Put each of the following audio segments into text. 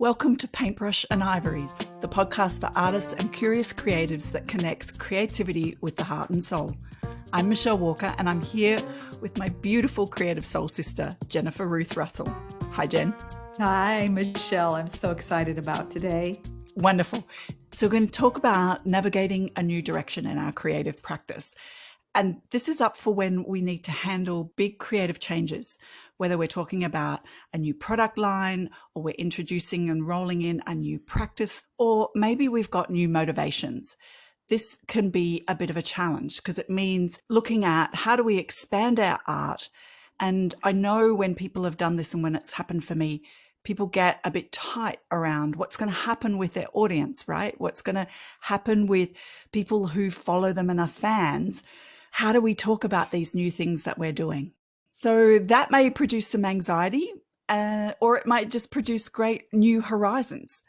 Welcome to Paintbrush and Ivories, the podcast for artists and curious creatives that connects creativity with the heart and soul. I'm Michelle Walker, and I'm here with my beautiful creative soul sister, Jennifer Ruth Russell. Hi, Jen. Hi, Michelle. I'm so excited about today. Wonderful. So we're going to talk about navigating a new direction in our creative practice. And this is up for when we need to handle big creative changes, whether we're talking about a new product line or we're introducing and rolling in a new practice, or maybe we've got new motivations. This can be a bit of a challenge because it means looking at how do we expand our art. And I know when people have done this and when it's happened for me, people get a bit tight around what's going to happen with their audience, right? What's going to happen with people who follow them and are fans. How do we talk about these new things that we're doing? So that may produce some anxiety, or it might just produce great new horizons.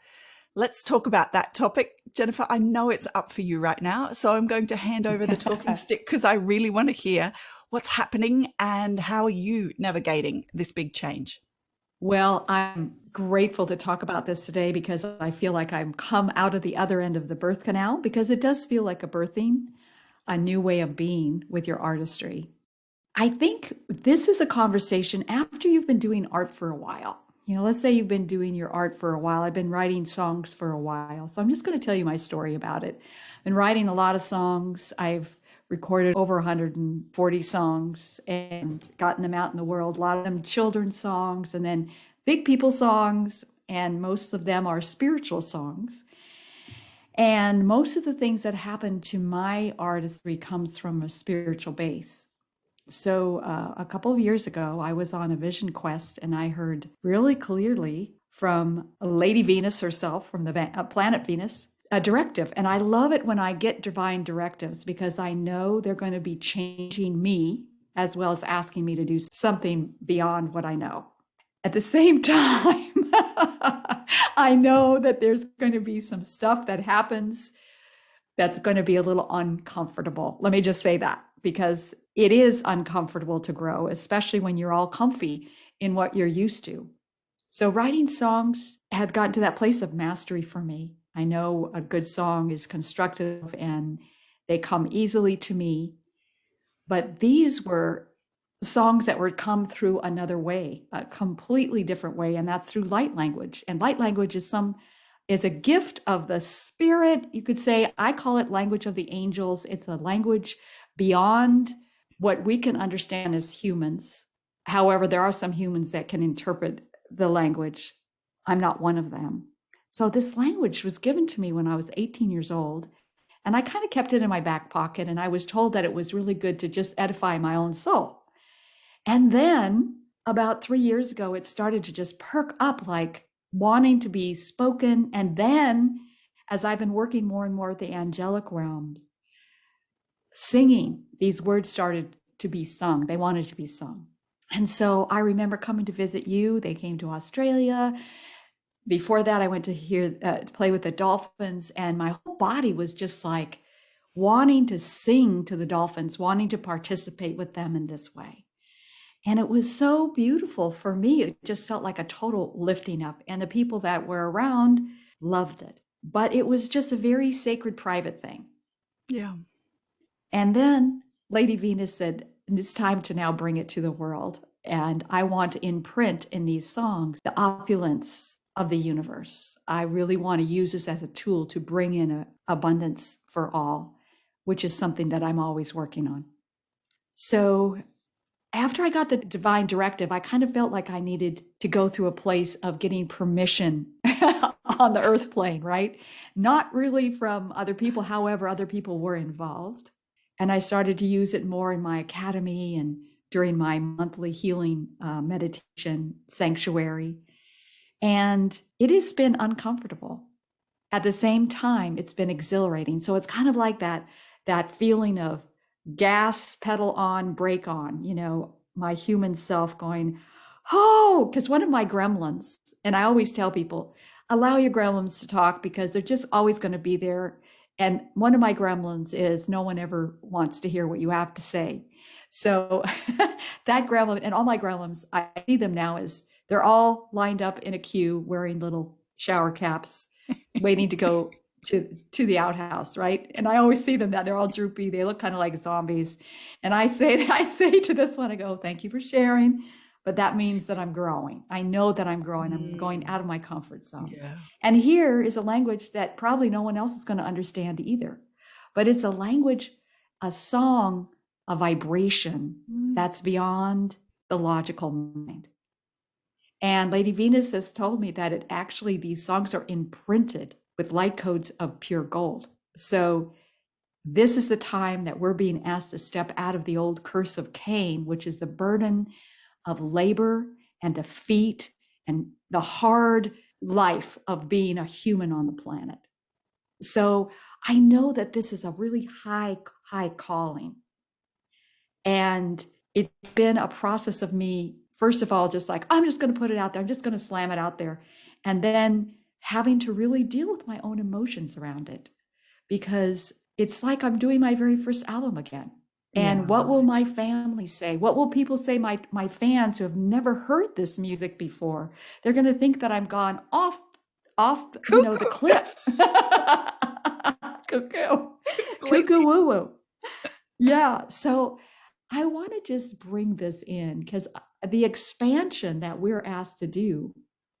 Let's talk about that topic. Jennifer, I know it's up for you right now, so I'm going to hand over the talking stick because I really want to hear what's happening and how are you navigating this big change? Well, I'm grateful to talk about this today because I feel like I've come out of the other end of the birth canal, because it does feel like a birthing, a new way of being with your artistry. I think this is a conversation after you've been doing art for a while. You know, let's say you've been doing your art for a while. I've been writing songs for a while. So I'm just going to tell you my story about it. I've been writing a lot of songs. I've recorded over 140 songs and gotten them out in the world. A lot of them children's songs and then big people songs. And most of them are spiritual songs. And most of the things that happen to my artistry comes from a spiritual base. So a couple of years ago, I was on a vision quest and I heard really clearly from Lady Venus herself, from the planet Venus, a directive. And I love it when I get divine directives because I know they're going to be changing me as well as asking me to do something beyond what I know. At the same time, I know that there's going to be some stuff that happens that's going to be a little uncomfortable. Let me just say that, because it is uncomfortable to grow, especially when you're all comfy in what you're used to. So writing songs had gotten to that place of mastery for me. I know a good song is constructive and they come easily to me, but these were songs that would come through another way, a completely different way, and that's through light language. And light language is a gift of the spirit. You could say, I call it language of the angels. It's a language beyond what we can understand as humans. However, there are some humans that can interpret the language. I'm not one of them. So this language was given to me when I was 18 years old, and I kind of kept it in my back pocket, and I was told that it was really good to just edify my own soul. And then about 3 years ago, it started to just perk up, like wanting to be spoken. And then as I've been working more and more with the angelic realms, singing, these words started to be sung. They wanted to be sung. And so I remember coming to visit you. They came to Australia. Before that, I went to play with the dolphins, and my whole body was just like wanting to sing to the dolphins, wanting to participate with them in this way. And it was so beautiful for me. It just felt like a total lifting up. And the people that were around loved it. But it was just a very sacred, private thing. Yeah. And then Lady Venus said, it's time to now bring it to the world. And I want to imprint in these songs the opulence of the universe. I really want to use this as a tool to bring in abundance for all, which is something that I'm always working on. So after I got the divine directive, I kind of felt like I needed to go through a place of getting permission on the earth plane, right? Not really from other people. However, other people were involved. And I started to use it more in my academy and during my monthly healing meditation sanctuary. And it has been uncomfortable. At the same time, it's been exhilarating. So it's kind of like that feeling of gas pedal on, brake on, you know, my human self going, oh, because one of my gremlins, and I always tell people, allow your gremlins to talk because they're just always going to be there. And one of my gremlins is no one ever wants to hear what you have to say. So that gremlin and all my gremlins, I see them now as they're all lined up in a queue wearing little shower caps, waiting to go to the outhouse, right? And I always see them that they're all droopy. They look kind of like zombies. And I say to this one, I go, thank you for sharing. But that means that I'm growing. I know that I'm growing. I'm going out of my comfort zone. Yeah. And here is a language that probably no one else is going to understand either. But it's a language, a song, a vibration that's beyond the logical mind. And Lady Venus has told me that it actually, these songs are imprinted with light codes of pure gold. So this is the time that we're being asked to step out of the old curse of Cain, which is the burden of labor and defeat and the hard life of being a human on the planet. So I know that this is a really high calling. And it's been a process of me, first of all, just like, I'm just going to put it out there. I'm just going to slam it out there. And then having to really deal with my own emotions around it, because it's like I'm doing my very first album again. And what will my family say? What will people say, my fans who have never heard this music before? They're going to think that I'm gone off the cliff. Cuckoo woo woo. Yeah. So I want to just bring this in because the expansion that we're asked to do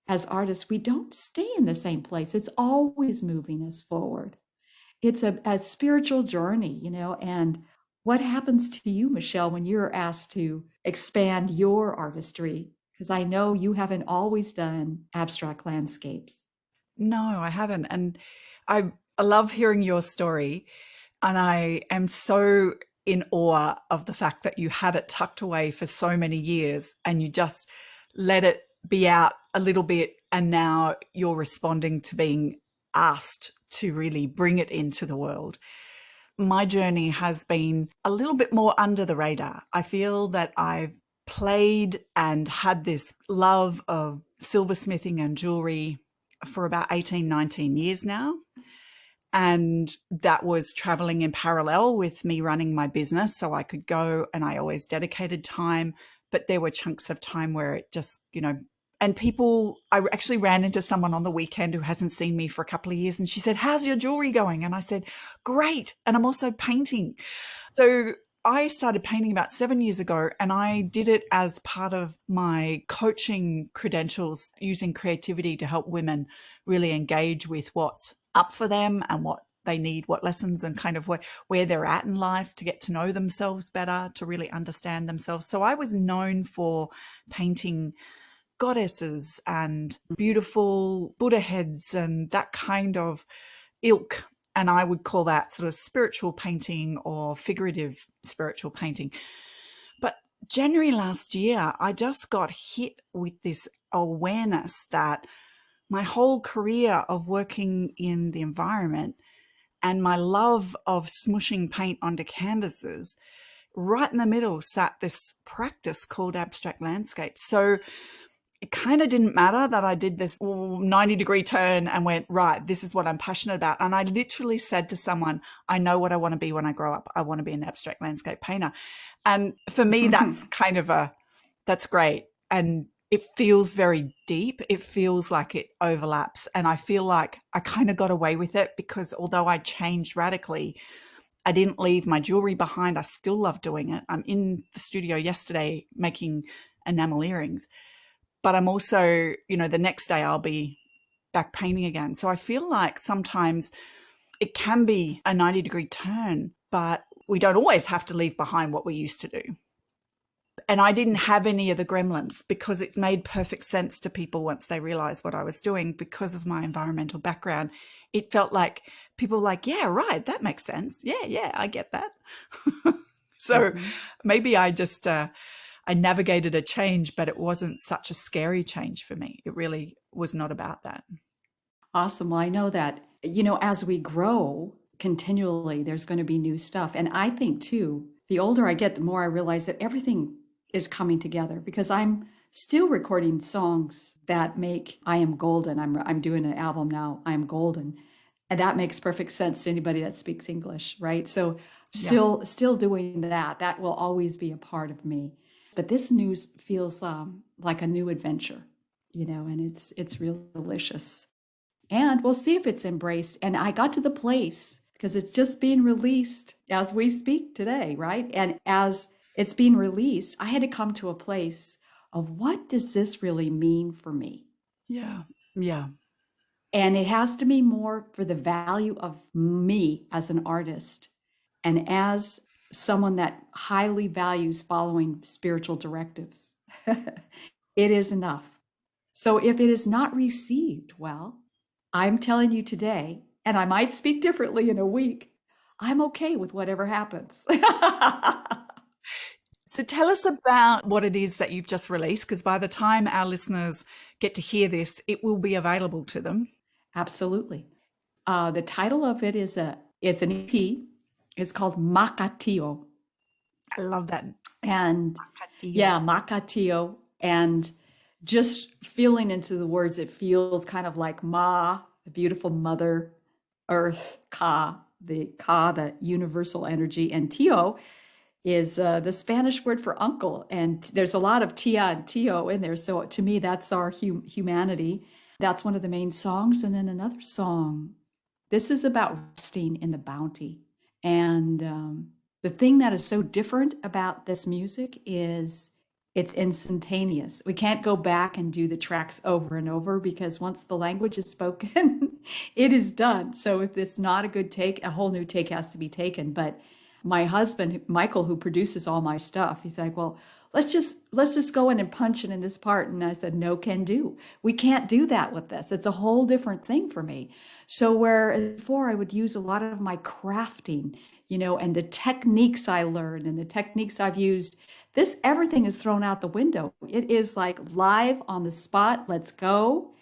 as artists, we don't stay in the same place. It's always moving us forward. It's a spiritual journey, and what happens to you, Michelle, when you're asked to expand your artistry? Because I know you haven't always done abstract landscapes. No, I haven't. And I love hearing your story. And I am so in awe of the fact that you had it tucked away for so many years and you just let it be out a little bit. And now you're responding to being asked to really bring it into the world. My journey has been a little bit more under the radar. I feel that I've played and had this love of silversmithing and jewelry for about 18, 19 years now. And that was traveling in parallel with me running my business. So I could go and I always dedicated time, but there were chunks of time where it just, and I actually ran into someone on the weekend who hasn't seen me for a couple of years. And she said, how's your jewelry going? And I said, great. And I'm also painting. So I started painting about 7 years ago, and I did it as part of my coaching credentials, using creativity to help women really engage with what's up for them and what they need, what lessons and kind of where they're at in life, to get to know themselves better, to really understand themselves. So I was known for painting goddesses and beautiful Buddha heads and that kind of ilk. And I would call that sort of spiritual painting or figurative spiritual painting. But January last year, I just got hit with this awareness that my whole career of working in the environment and my love of smushing paint onto canvases, right in the middle sat this practice called abstract landscape. So it kind of didn't matter that I did this 90-degree turn and went, right, this is what I'm passionate about. And I literally said to someone, I know what I want to be when I grow up. I want to be an abstract landscape painter. And for me, that's kind of that's great. And it feels very deep. It feels like it overlaps. And I feel like I kind of got away with it because although I changed radically, I didn't leave my jewelry behind. I still love doing it. I'm in the studio yesterday making enamel earrings. But I'm also, the next day I'll be back painting again. So I feel like sometimes it can be a 90-degree turn, but we don't always have to leave behind what we used to do. And I didn't have any of the gremlins because it's made perfect sense to people once they realized what I was doing because of my environmental background. It felt like people were like, yeah, right, that makes sense. Yeah, I get that. So maybe I just... I navigated a change, but it wasn't such a scary change for me. It really was not about that. Awesome. Well, I know that, as we grow continually, there's going to be new stuff. And I think too, the older I get, the more I realize that everything is coming together because I'm still recording songs that make I Am Golden. I'm doing an album now, I Am Golden. And that makes perfect sense to anybody that speaks English, right? So still doing that. That will always be a part of me. But this news feels like a new adventure, and it's real delicious. and we'll see if it's embraced. And I got to the place because it's just being released as we speak today, right? And as it's being released, I had to come to a place of what does this really mean for me? Yeah. Yeah. And it has to be more for the value of me as an artist and as someone that highly values following spiritual directives. It is enough. So if it is not received well, I'm telling you today, and I might speak differently in a week, I'm okay with whatever happens. So tell us about what it is that you've just released, because by the time our listeners get to hear this, it will be available to them. Absolutely. The title of it is an EP. It's called Makatio. I love that. And yeah, Makatio. And just feeling into the words, it feels kind of like Ma, the beautiful mother, earth, the universal energy, and Tio is the Spanish word for uncle. And there's a lot of tia and tio in there. So to me, that's our humanity. That's one of the main songs. And then another song, this is about resting in the bounty. And the thing that is so different about this music is it's instantaneous. We can't go back and do the tracks over and over because once the language is spoken, it is done. So if it's not a good take, a whole new take has to be taken. But my husband, Michael, who produces all my stuff, he's like, well, let's just go in and punch it in this part. And I said, no can do. We can't do that with this. It's a whole different thing for me. So where before I would use a lot of my crafting, and the techniques I learned and the techniques I've used, everything is thrown out the window. It is like live on the spot. Let's go.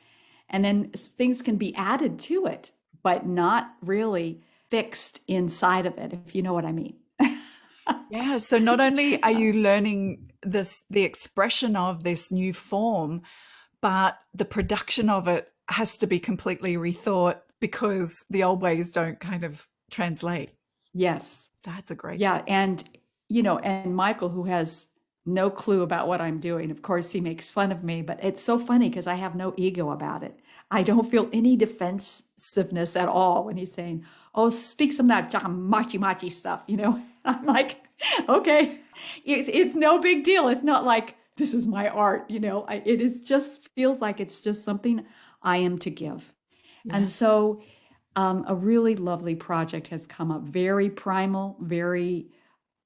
And then things can be added to it, but not really fixed inside of it, if you know what I mean. Yeah. So not only are you learning the expression of this new form, but the production of it has to be completely rethought because the old ways don't kind of translate. Yes. That's a great. Yeah. And, and Michael, who has no clue about what I'm doing, of course, he makes fun of me, but it's so funny because I have no ego about it. I don't feel any defensiveness at all when he's saying, oh, speak some of that machi stuff, I'm like, okay, it's no big deal. It's not like this is my art, it is just feels like it's just something I am to give. Yeah. And so a really lovely project has come up, very primal, very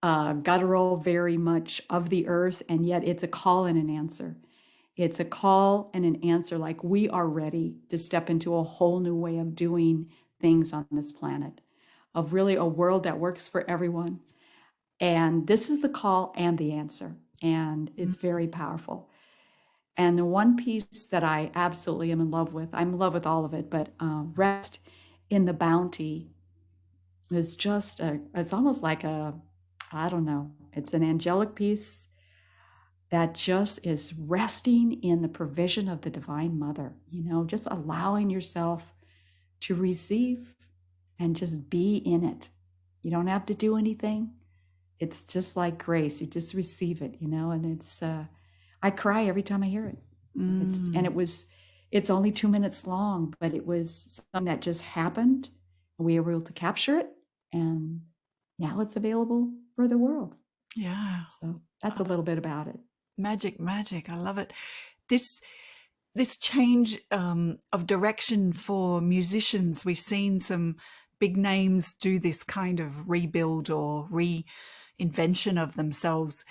guttural, very much of the earth, and yet it's a call and an answer. It's a call and an answer, like we are ready to step into a whole new way of doing things on this planet, of really a world that works for everyone. And this is the call and the answer, and it's very powerful. And the one piece that I absolutely am in love with, I'm in love with all of it, but Rest in the Bounty is just it's almost like I don't know, it's an angelic piece that just is resting in the provision of the Divine Mother, just allowing yourself to receive and just be in it. You don't have to do anything. It's just like grace. You just receive it, and it's, I cry every time I hear it. It's only 2 minutes long, but it was something that just happened. We were able to capture it, and now it's available for the world. Yeah. So that's a little bit about it. Magic. I love it. This change of direction for musicians, we've seen some big names do this kind of rebuild or reinvention of themselves,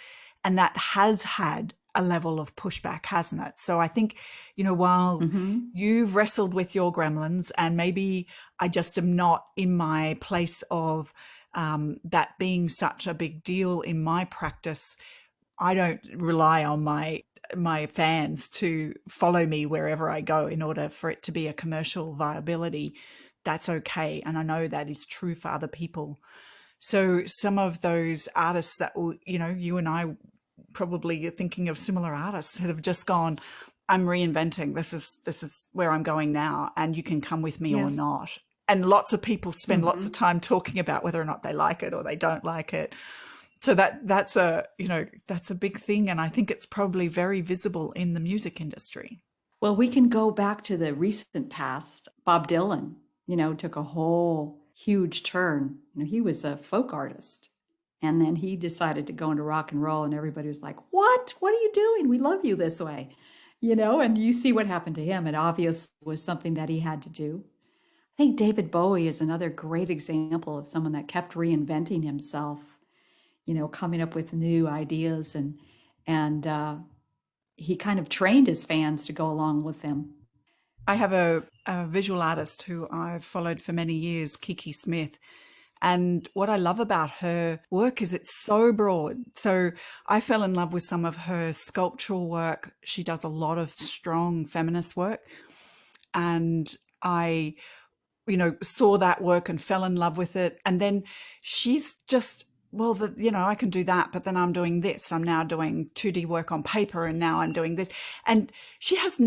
and that has had a level of pushback, hasn't it? So I think, while you've wrestled with your gremlins, and maybe I just am not in my place of that being such a big deal in my practice, I don't rely on my fans to follow me wherever I go in order for it to be a commercial viability. That's okay. And I know that is true for other people. So some of those artists that, you and I probably are thinking of similar artists who have just gone, I'm reinventing. This is where I'm going now, and you can come with me or not. And lots of people spend lots of time talking about whether or not they like it or they don't like it. So that's a big thing. And I think it's probably very visible in the music industry. Well, we can go back to the recent past. Bob Dylan, took a whole huge turn. He was a folk artist. And then he decided to go into rock and roll, and everybody was like, "What? What are you doing? We love you this way." And you see what happened to him. It obviously was something that he had to do. I think David Bowie is another great example of someone that kept reinventing himself, coming up with new ideas, and he kind of trained his fans to go along with him. I have a visual artist who I've followed for many years, Kiki Smith. And what I love about her work is it's so broad. So I fell in love with some of her sculptural work. She does a lot of strong feminist work. And I, saw that work and fell in love with it. And then she's just, well, I can do that, but then I'm doing this. I'm now doing 2D work on paper, and now I'm doing this. And she has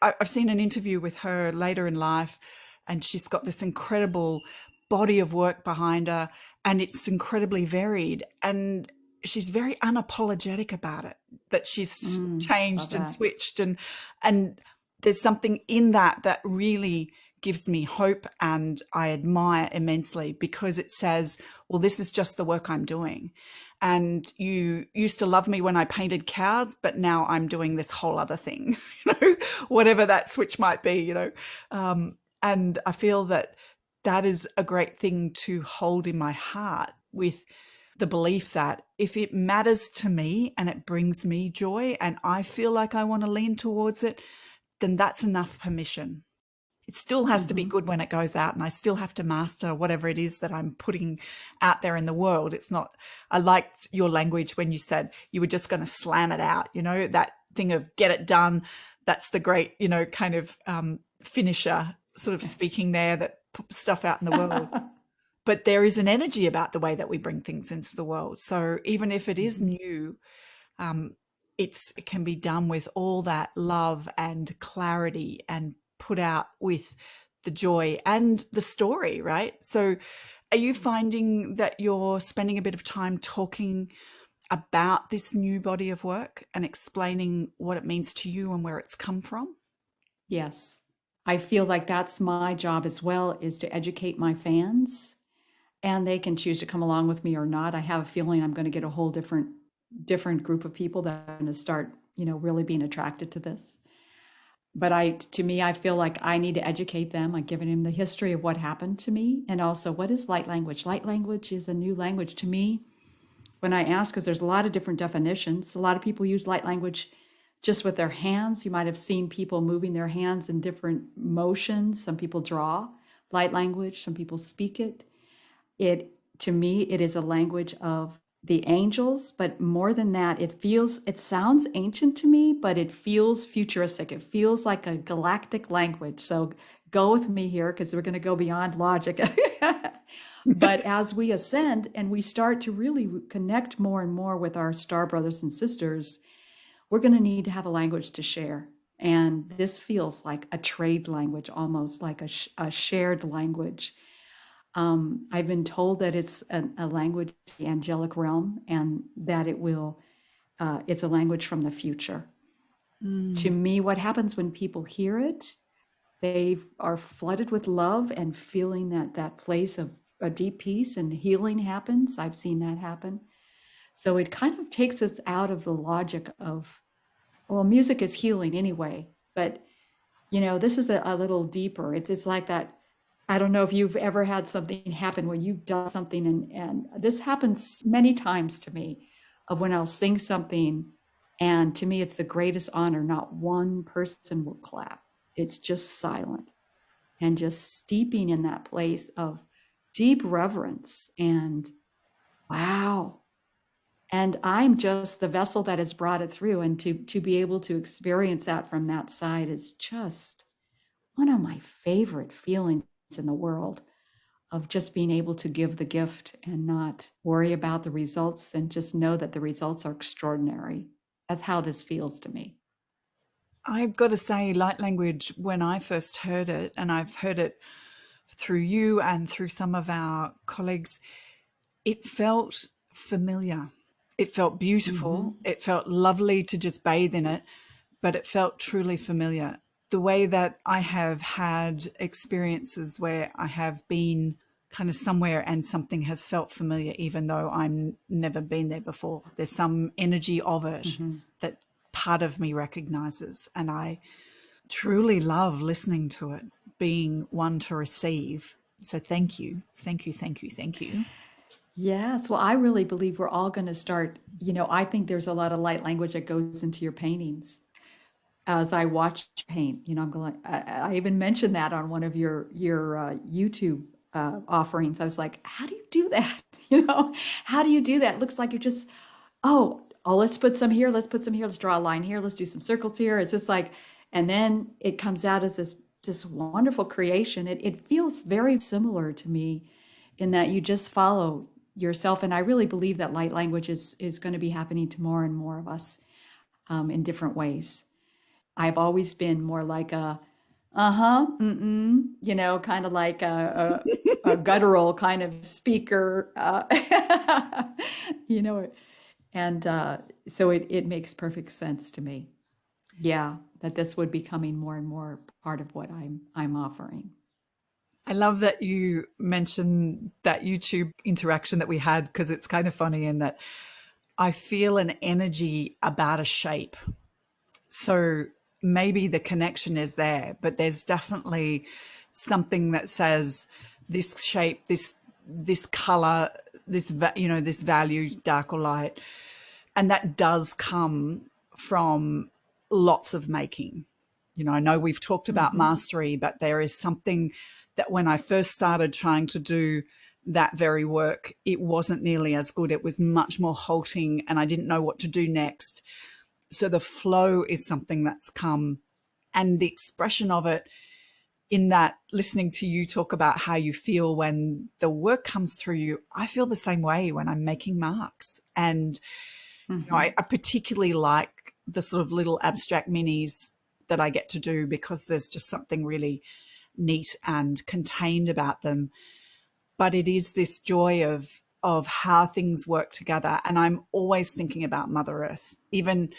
I've seen an interview with her later in life, and she's got this incredible body of work behind her, and it's incredibly varied. And she's very unapologetic about it, that she's changed and switched. And there's something in that really gives me hope, and I admire immensely, because it says, well, this is just the work I'm doing. And you used to love me when I painted cows, but now I'm doing this whole other thing, whatever that switch might be, and I feel that is a great thing to hold in my heart, with the belief that if it matters to me and it brings me joy and I feel like I want to lean towards it, then that's enough permission. It still has to be good when it goes out, and I still have to master whatever it is that I'm putting out there in the world. It's not, I liked your language when you said you were just going to slam it out, that thing of get it done. That's the great, kind of finisher sort of speaking there, that put stuff out in the world. But there is an energy about the way that we bring things into the world. So even if it is new, it can be done with all that love and clarity, and put out with the joy and the story, right? So are you finding that you're spending a bit of time talking about this new body of work and explaining what it means to you and where it's come from? Yes. I feel like that's my job as well, is to educate my fans, and they can choose to come along with me or not. I have a feeling I'm going to get a whole different group of people that are going to start, really being attracted to this. But to me, I feel like I need to educate them. I've given them the history of what happened to me, and also what is light language. Light language is a new language to me. When I ask, because there's a lot of different definitions, a lot of people use light language just with their hands. You might have seen people moving their hands in different motions. Some people draw light language, some people speak it. To me, it is a language of the angels, but more than that, it sounds ancient to me, but it feels futuristic. It feels like a galactic language. So go with me here, because we're going to go beyond logic. But as we ascend and we start to really connect more and more with our star brothers and sisters, we're going to need to have a language to share. And this feels like a trade language, almost like a shared language. I've been told that it's a language of the angelic realm, and that it's a language from the future. To me, what happens when people hear it, they are flooded with love and feeling that place of a deep peace, and healing happens. I've seen that happen. So it kind of takes us out of the logic of, well, music is healing anyway, but this is a little deeper. It's like that. I don't know if you've ever had something happen when you've done something, and this happens many times to me, of when I'll sing something, and to me it's the greatest honor. Not one person will clap. It's just silent, and just steeping in that place of deep reverence and wow. And I'm just the vessel that has brought it through, and to be able to experience that from that side is just one of my favorite feelings in the world, of just being able to give the gift and not worry about the results, and just know that the results are extraordinary. That's how this feels to me. I've got to say, light language, when I first heard it, and I've heard it through you and through some of our colleagues, it felt familiar. It felt beautiful. It felt lovely to just bathe in it. but it felt truly familiar. The way that I have had experiences where I have been kind of somewhere and something has felt familiar, even though I'm never been there before. There's some energy of it that part of me recognizes. And I truly love listening to it, being one to receive. So thank you. Thank you. Thank you. Thank you. Yes. Well, I really believe we're all going to start. I think there's a lot of light language that goes into your paintings. As I watch you paint, I'm going. I even mentioned that on one of your YouTube offerings. I was like, "How do you do that? How do you do that? It looks like you're just, oh, let's put some here. Let's put some here. Let's draw a line here. Let's do some circles here." It's just like, and then it comes out as this wonderful creation. It feels very similar to me in that you just follow yourself. And I really believe that light language is going to be happening to more and more of us in different ways. I've always been more like a, kind of like a guttural kind of speaker, you know, and so it makes perfect sense to me. Yeah, that this would be becoming more and more part of what I'm offering. I love that you mentioned that YouTube interaction that we had, because it's kind of funny in that I feel an energy about a shape. So maybe the connection is there, but there's definitely something that says this shape, this color, this this value, dark or light, and that does come from lots of making. I know we've talked about mastery, but there is something that when I first started trying to do that very work, it wasn't nearly as good. It was much more halting and I didn't know what to do next. So the flow is something that's come, and the expression of it in that, listening to you talk about how you feel when the work comes through you, I feel the same way when I'm making marks. And I particularly like the sort of little abstract minis that I get to do, because there's just something really neat and contained about them. But it is this joy of how things work together. And I'm always thinking about Mother Earth, even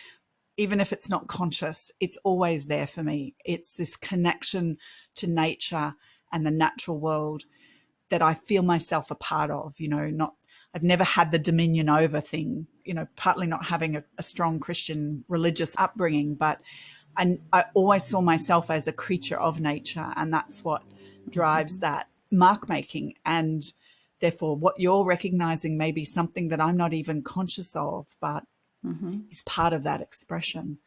if it's not conscious, it's always there for me. It's this connection to nature and the natural world that I feel myself a part of. I've never had the dominion over thing, partly not having a strong Christian religious upbringing, but I always saw myself as a creature of nature, and that's what drives that mark making. And therefore, what you're recognizing may be something that I'm not even conscious of, but is part of that expression.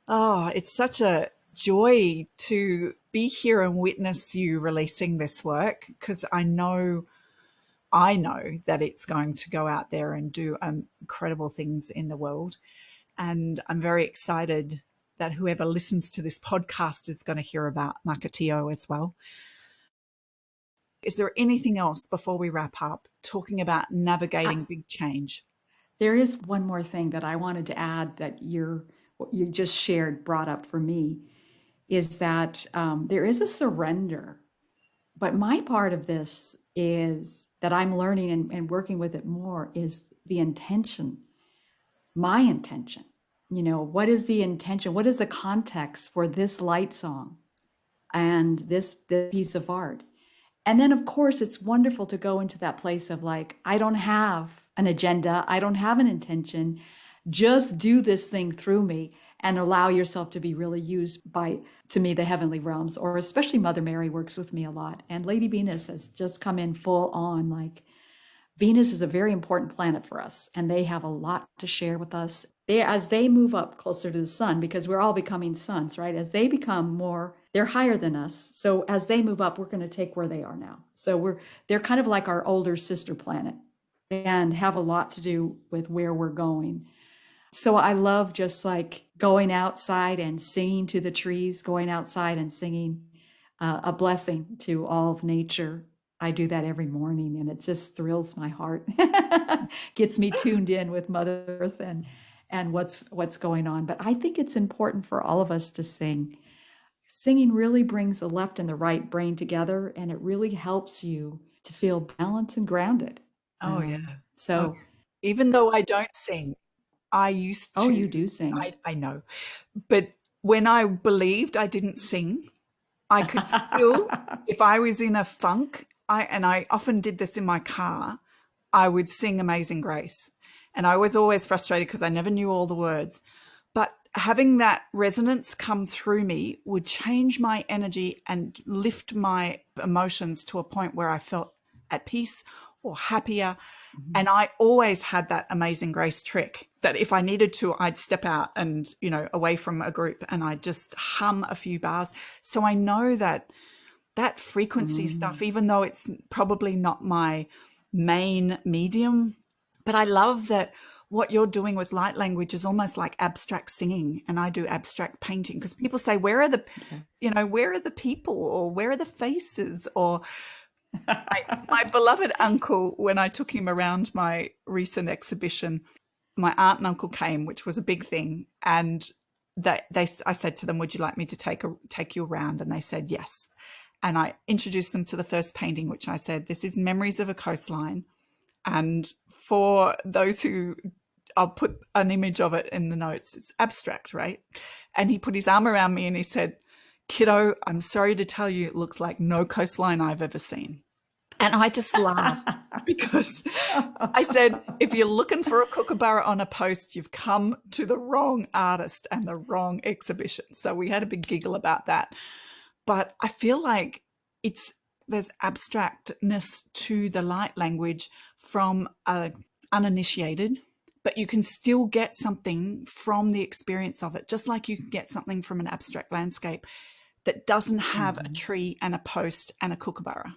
Oh, it's such a joy to be here and witness you releasing this work, because I know that it's going to go out there and do incredible things in the world. And I'm very excited that whoever listens to this podcast is going to hear about Makatea as well. Is there anything else before we wrap up, talking about navigating big change? There is one more thing that I wanted to add that what you just shared brought up for me, is that there is a surrender. But my part of this is that I'm learning and working with it more is the intention, my intention. What is the intention? What is the context for this light song and this piece of art? And then, of course, it's wonderful to go into that place of like, I don't have an agenda. I don't have an intention. Just do this thing through me and allow yourself to be really used by, to me, the heavenly realms, or especially Mother Mary works with me a lot. And Lady Venus has just come in full on. Like, Venus is a very important planet for us, and they have a lot to share with us. As they move up closer to the sun, because we're all becoming suns, right? As they become more, they're higher than us. So as they move up, we're going to take where they are now. So they're kind of like our older sister planet and have a lot to do with where we're going. So I love just like going outside and singing to the trees, going outside and singing a blessing to all of nature. I do that every morning, and it just thrills my heart, gets me tuned in with Mother Earth and what's going on. But I think it's important for all of us to sing. Singing really brings the left and the right brain together, and it really helps you to feel balanced and grounded. Oh, yeah. So even though I don't sing, I used Oh, to, you do sing. I know, but when I believed I didn't sing, I could still, if I was in a funk, I often did this in my car, I would sing Amazing Grace. And I was always frustrated because I never knew all the words. But having that resonance come through me would change my energy and lift my emotions to a point where I felt at peace or happier. And I always had that Amazing Grace trick that if I needed to, I'd step out and, away from a group and I'd just hum a few bars. So I know that that frequency stuff, even though it's probably not my main medium, but I love that what you're doing with light language is almost like abstract singing, and I do abstract painting, because people say, where are the, where are the people, or where are the faces? Or my beloved uncle, when I took him around my recent exhibition, my aunt and uncle came, which was a big thing, and I said to them, would you like me to take you around? And they said yes. And I introduced them to the first painting, which I said, this is Memories of a Coastline. And for those who, I'll put an image of it in the notes. It's abstract, right? And he put his arm around me and he said, kiddo, I'm sorry to tell you, it looks like no coastline I've ever seen. And I just laughed because I said, if you're looking for a kookaburra on a post, you've come to the wrong artist and the wrong exhibition. So we had a big giggle about that. But I feel like there's abstractness to the light language from uninitiated, but you can still get something from the experience of it, just like you can get something from an abstract landscape that doesn't have a tree and a post and a kookaburra.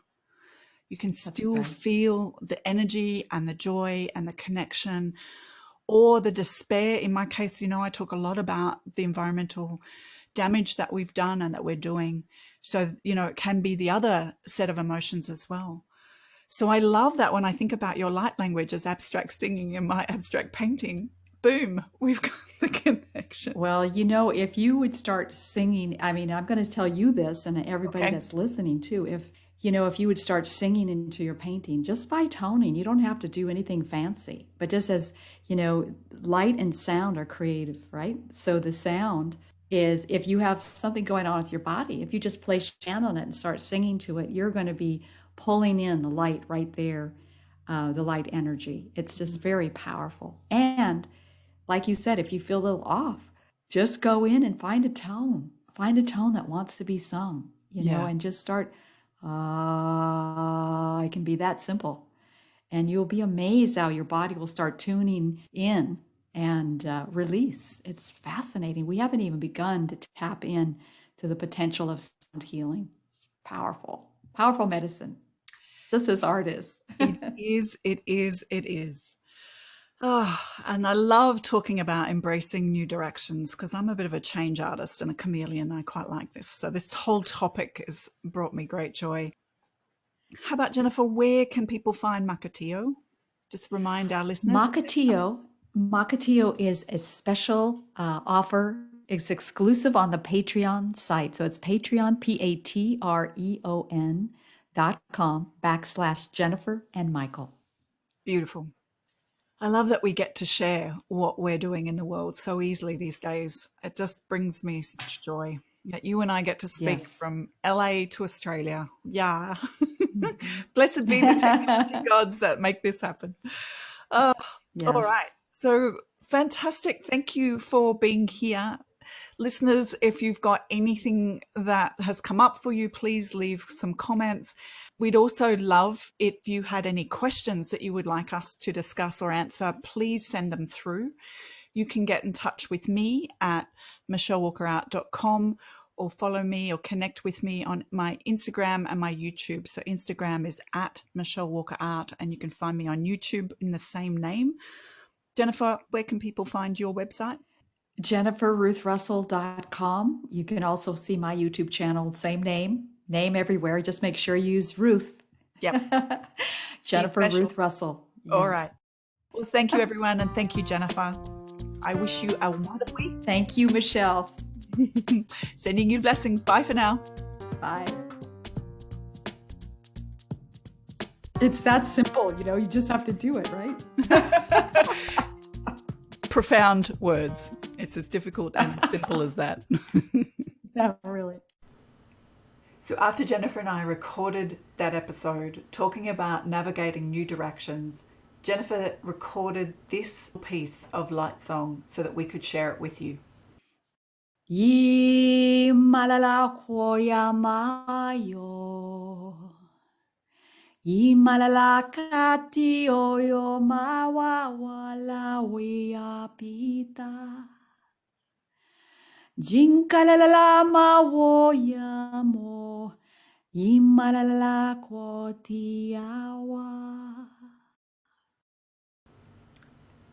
You can still feel the energy and the joy and the connection, or the despair. In my case, I talk a lot about the environmental damage that we've done and that we're doing. So, it can be the other set of emotions as well. So I love that when I think about your light language as abstract singing and my abstract painting, boom, we've got the connection. Well, if you would start singing, I mean, I'm going to tell you this and everybody that's listening too, if you would start singing into your painting just by toning, you don't have to do anything fancy, but just as, light and sound are creative, right? So the sound is, if you have something going on with your body, if you just place chant on it and start singing to it, you're going to be pulling in the light right there, the light energy. It's just very powerful. And like you said, if you feel a little off, just go in and find a tone that wants to be sung, and just start, it can be that simple. And you'll be amazed how your body will start tuning in and release. It's fascinating. We haven't even begun to tap in to the potential of sound healing. It's powerful medicine, just as art is. It is. Oh, and I love talking about embracing new directions, because I'm a bit of a change artist and a chameleon. I quite like this. So this whole topic has brought me great joy. How about, Jennifer, where can people find Makatea? Just remind our listeners. Makatea is a special offer. It's exclusive on the Patreon site. So it's Patreon, patreon.com/Jennifer and Michael. Beautiful. I love that we get to share what we're doing in the world so easily these days. It just brings me such joy that you and I get to speak from LA to Australia. Yeah. Blessed be the technology gods that make this happen. All right. So fantastic. Thank you for being here. Listeners, if you've got anything that has come up for you, please leave some comments. We'd also love if you had any questions that you would like us to discuss or answer, please send them through. You can get in touch with me at michellewalkerart.com, or follow me or connect with me on my Instagram and my YouTube. So Instagram is at Michelle Walker Art, and you can find me on YouTube in the same name. Jennifer, where can people find your website? JenniferRuthRussell.com. You can also see my YouTube channel, same name everywhere. Just make sure you use Ruth. Yep. Jennifer Ruth Russell. Yeah. All right. Well, thank you, everyone. And thank you, Jennifer. I wish you a wonderful week. Thank you, Michelle. Sending you blessings. Bye for now. Bye. It's that simple, you just have to do it, right? profound words. It's as difficult and simple as that. No, really. So after Jennifer and I recorded that episode talking about navigating new directions, Jennifer recorded this piece of light song so that we could share it with you. Yi malala koyamayo. Yi malala kati oyo mawawala wiapita. Jinkalalala mawoyamo. Yi malala kotiawa.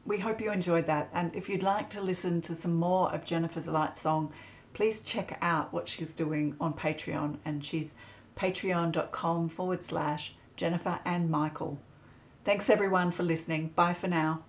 We hope you enjoyed that, and if you'd like to listen to some more of Jennifer's light song, please check out what she's doing on Patreon, and she's patreon.com/Jennifer and Michael. Thanks everyone for listening. Bye for now.